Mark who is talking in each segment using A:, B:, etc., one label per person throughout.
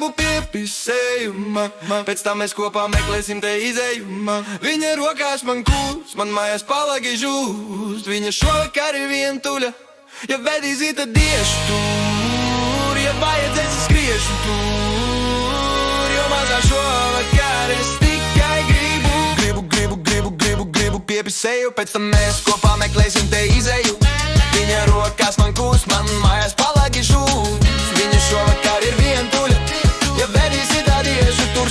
A: gribu piepisējuma, pēc tam mēs kopā meklēsim te izējuma. Viņa rokās man kūs, man mājās palagi žūst. Viņa šovakar ir vientuļa, ja vedīsi tad iešu tur. Ja vajadzēs skriešu tur, jo mazā šovakar es tikai gribu piepisēju. Pēc tam mēs kopā meklēsim te izēju. Viņa rokās man kūs, man mājās palagi žūst. Viņa šovakar ir vientuļa, ja vedīsi tad iešu tur.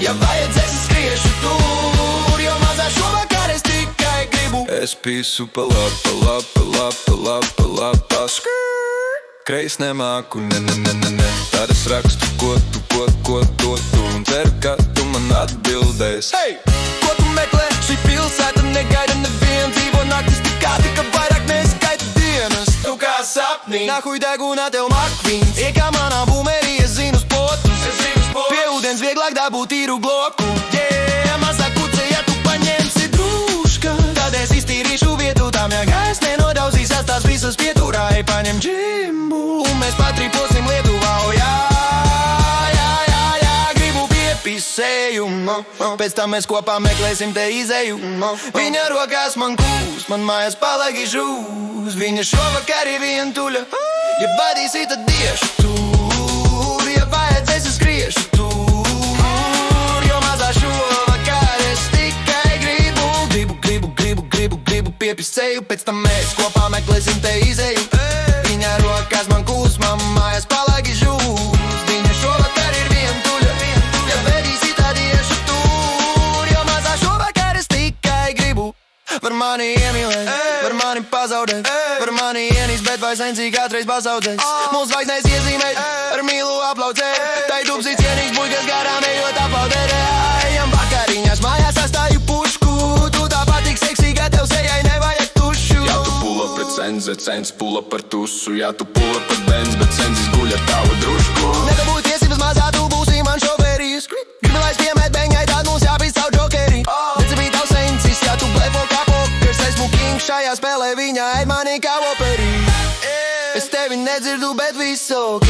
A: Ja vajadzēs skriešu tur, jo mazā šovakar es tikai gribu. Es pīsu pa lapa, kreis nemāku, ne. Tad es rakstu, ko tu un ceru, ka tu man atbildēsi. Hey! Ko tu meklē? Šī pilsēta negaida nevienu. Dzīvo naktis tik ātri, ka vairāk neskaita dienas. Tu kā sapnī, nahuj degunā tev makvīns. Iekā manā bumerī, es zinu spotus. Pie ūdens vieglāk dabūt tīru gloku. Yeah, mazā kuce, ja tu paņemsi drūška, tad es iztīrīšu vietu tam, ja gais nenodauzīs tās visas pieturā. Ej, paņem džimbu, un mēs patriposim Lietuvā. Oh, jā, gribu piepisējumu. Pēc tam mēs kopā meklēsim te izēju. Viņa rokās man kūs, man mājās palagi žūs. Viņa šovakar ir vientuļa, ja vadīsi tad iešu tur. Ja vajadzēs es skriešu tur, jo mazā šovakar es tikai gribu piepisēju. Pēc tam mēs kopā meklēsim te izēju. Viņa rokās man kūs, man mājās palagi žūs. Viņa šovakar ir vientuļa, ja vedīsi tad iešu tur, jo mazā šovakar es tikai gribu. Var mani iemīlēt, var mani pazaudēt, var mani ienīst, bet vai sensī kādreiz pasaudzēs. Mums vairs iezīmēt, ar mīlu aplaucēt. Tai dubsī cienīgs buļkas garām ejot aplaudēt. Ejam vakariņās, mājās astāju pušku. Tu tā patīk seksīga, tev sejai nevajag tušu.
B: Ja tu pula pret senzi, cens pula par tusu. Ja tu pula par benz, bet senzis guļ ar tavu drušku.
A: Nedabūt tiesības mazā, tu būsi man šoferis. Gribu, lai es piemēt beņai, tad mums jāpīst savu džokeri. Necebīt tavu sensis, ja tu blefo kā pokers. Esmu kings šajā spēlē, viņa ēd mani kā operi. Es tevi nedzirdu, bet viss ok.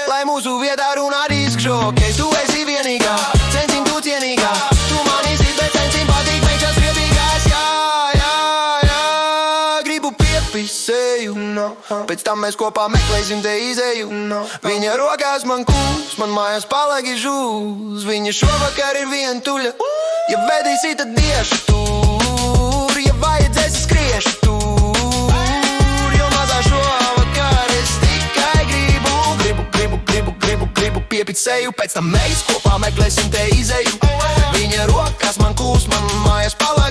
A: Lai mūsu vietā runā diskžokejs. Tu esi vienīgā, sensim tu cienīgā. Tu man izīt, bet sensim patīk meičas riebīgās. Jā, gribu piepisēju. Pēc tam mēs kopā meklēsim te izēju. Viņa rokās man kūs, man mājās palagi žūs. Viņa šovakar ir vientuļa, ja vedīsi tad iešu tur. Ja vajadzēs es skriešu tur, jo mazā šovakar es tikai gribu piepisēju. Pēc tam mēs kopā meklēsim te izēju. Viņa rokās man kūs, man mājās palagi